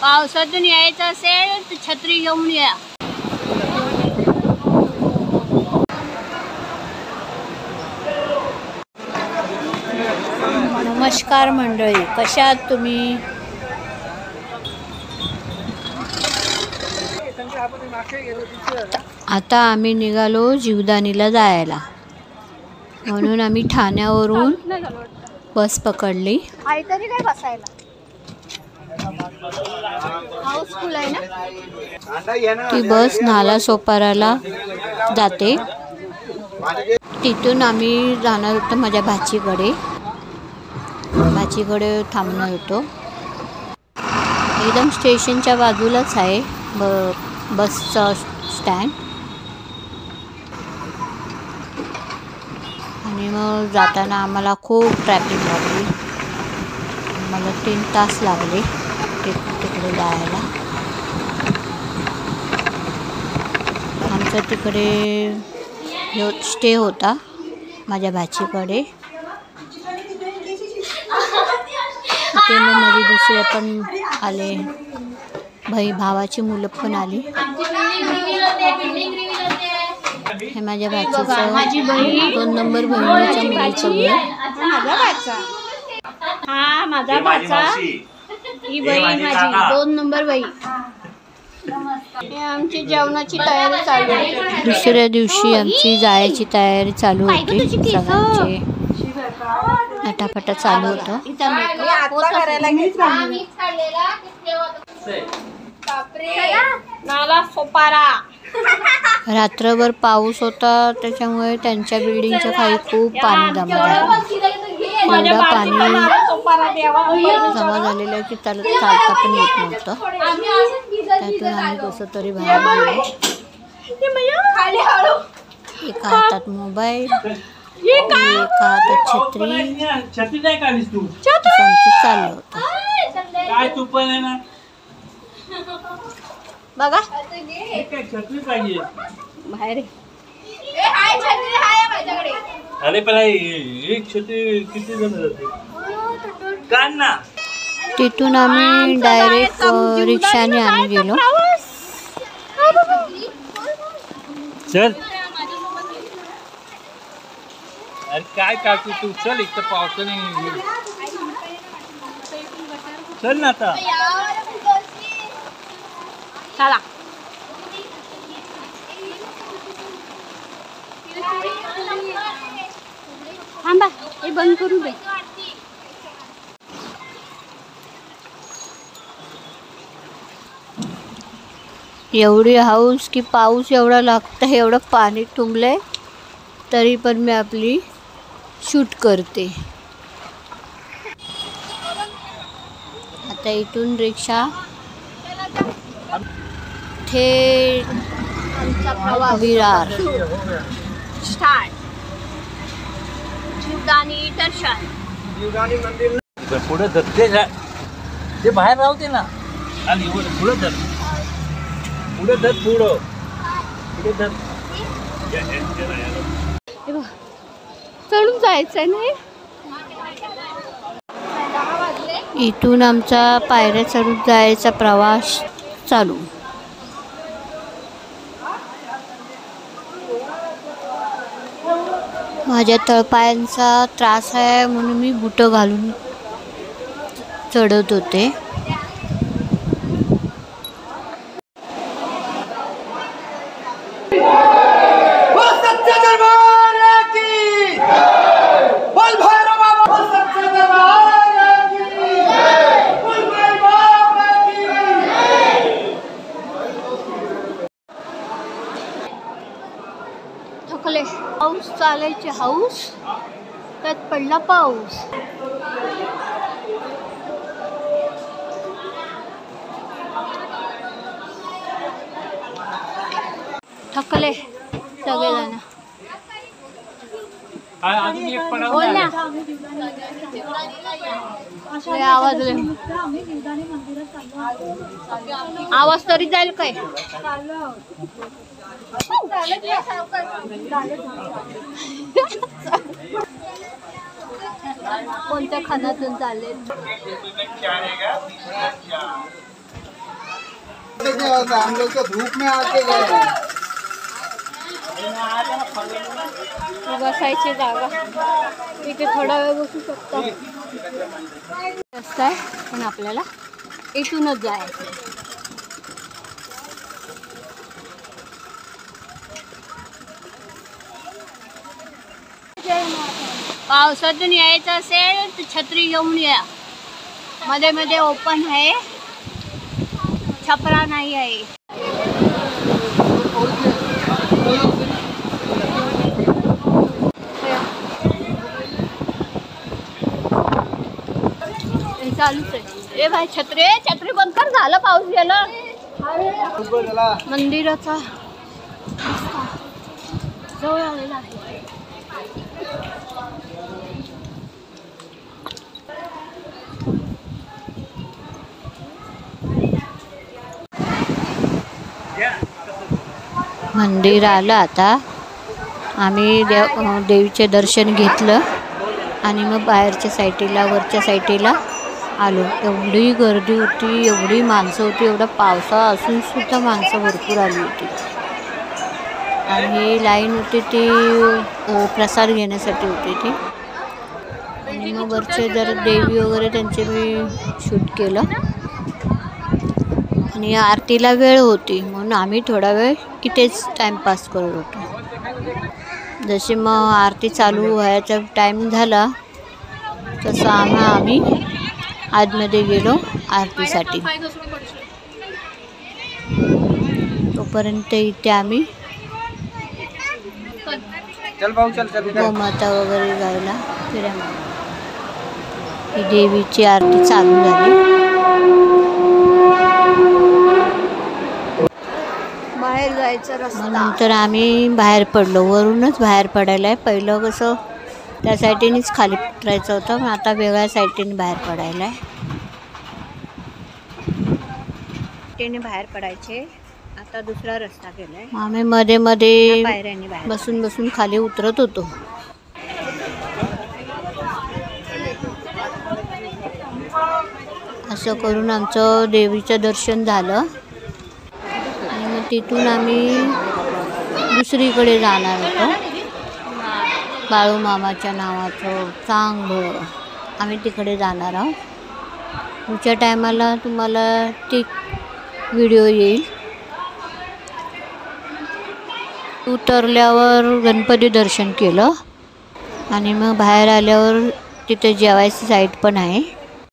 पावसातून यायचं असेल तर छत्री घेऊन या. नमस्कार मंडळी, कशा आहात तुम्ही? आता आम्ही निघालो जीवदानीला जायला, म्हणून आम्ही ठाण्यावरून बस पकडली. काहीतरी काय बसायला हाऊसफुल आहे ना. ती बस नालासोपाराला जाते. तिथून आम्ही जाणार होतो माझ्या भाचीकडे थांबणार होतो. एकदम स्टेशनच्या बाजूलाच आहे बसचा स्टँड. आणि मग जाताना आम्हाला खूप ट्रॅफिक लागली. मला 3 तास लागले तिकडे जायला. आमचा तिकडे स्टे होता माझ्या भाचीकडे. तिथे मग माझी दुसरे पण आले, भावाची मुलं पण आली. हे माझ्या भाचीचं 2 नंबर बहिणीच्या मुलीचं घर. हा माझा भाचा, ही बहीण माझी 2 नंबर बहीण. आमची जेवणाची तयारी चालू आहे. दुसऱ्या दिवशी आमची जायची तयारी चालू होती. सगळ्यांची नटाफटा चालू होतं. रात्रभर पाऊस होता, त्याच्यामुळे त्यांच्या बिल्डिंगच्या खाली खूप पाणी जमा झालं. एवढं पाणी जमा झालेलं की त्याला चालता पण येत नव्हतं. त्यातून आम्ही कसं तरी बाहेर गेलो. एका हातात मोबाईल, एका हातात छत्री चाललं होतं. बघा बाहेर अरे पण एक छत्री किती जण जाते काढ ना. तिथून आम्ही डायरेक्ट रिक्षाने आम्ही गेलो. चल अरे काय काढतो तू, चल एक तर पावसाने. चल ना आता चला. थांबा, हे बंद करू दे. एवढी हाऊस की पाऊस एवढा लागतं, एवढं पाणी तुंबलंय तरी पण मी आपली शूट करते. आता इथून रिक्षा थेट विरार स्टार्ट. जीवदानी दर्शन. पुढे धरते ते बाहेर राहते ना. आणि पुढे धर, पुढे धर, पुढे धर. चढून जायचं नाही. इथून आमचा पायऱ्या चढून जायचा प्रवास चालू. माझ्या तळपायांचा त्रास आहे म्हणून मी बुटं घालून चढत होते. थकले. पाऊस चालायची हाऊस, त्यात पडला पाऊस. थकले सगळेजण. बोल ना. आवाज तरी जाईल काय? कोणत्या खानातून चालले. हम लोग तो धूप में आके गए. बसायची जागा इथे थोडा वेळ बसू शकतो. रस्ता आहे पण आपल्याला इथूनच जायचं. पावसातून यायचं असेल तर छत्री घेऊन या. मध्ये मध्ये ओपन आहे, छपरा नाही आहे. चालूच आहे. ए भाई छत्री बंद कर, झालं पाऊस गेला. मंदिराचा जवळ आलेला आहे. मंदिर आलं आता. आम्ही देवीचे दर्शन घेतलं आणि मग बाहेरच्या साईडला वरच्या साईडला आलो. एवढी गर्दी होती, एवढी माणसं होती. एवढा पावसाळा असून सुद्धा माणसं भरपूर आली होती. आणि लाईन होती ती प्रसाद घेण्यासाठी होती ती. आणि मग वरचे जर देवी वगैरे त्यांचे मी शूट केलं. आणि आरतीला वेळ होती म्हणून आम्ही थोडा वेळ इथेच टाईमपास करत होतो. जशी मग आरती चालू व्हायचा टाईम झाला तसं आम्ही आतमध्ये गेलो आरतीसाठी. तोपर्यंत इथे आम्ही गोमाता वगैरे जायला फिरायला. ही देवीची आरती चालू झाली. बाहेर जायचं रस्ता. नंतर आम्ही बाहेर पडलो. वरूनच बाहेर पडायला आहे. पहिलं कसं त्या साईडनीच खाली उतरायचं होतं, पण आता वेगळ्या साईडने बाहेर पडायला आहे. बाहेर पडायचे आता दुसरा रस्ता केलाय. आम्ही मध्ये मध्ये पायऱ्यांनी बसून बसून खाली उतरत होतो. असं करून आमचं देवीचं दर्शन झालं. आणि मग तिथून आम्ही दुसरीकडे जाणार होतो. बाळूमामाच्या नावाचं चांगलं आम्ही तिकडे जाणार आहोत. पुढच्या टायमाला तुम्हाला ती व्हिडिओ येईल. उतरल्यावर गणपती दर्शन केलं आणि मग बाहेर आल्यावर तिथे जेवायची साईट पण आहे.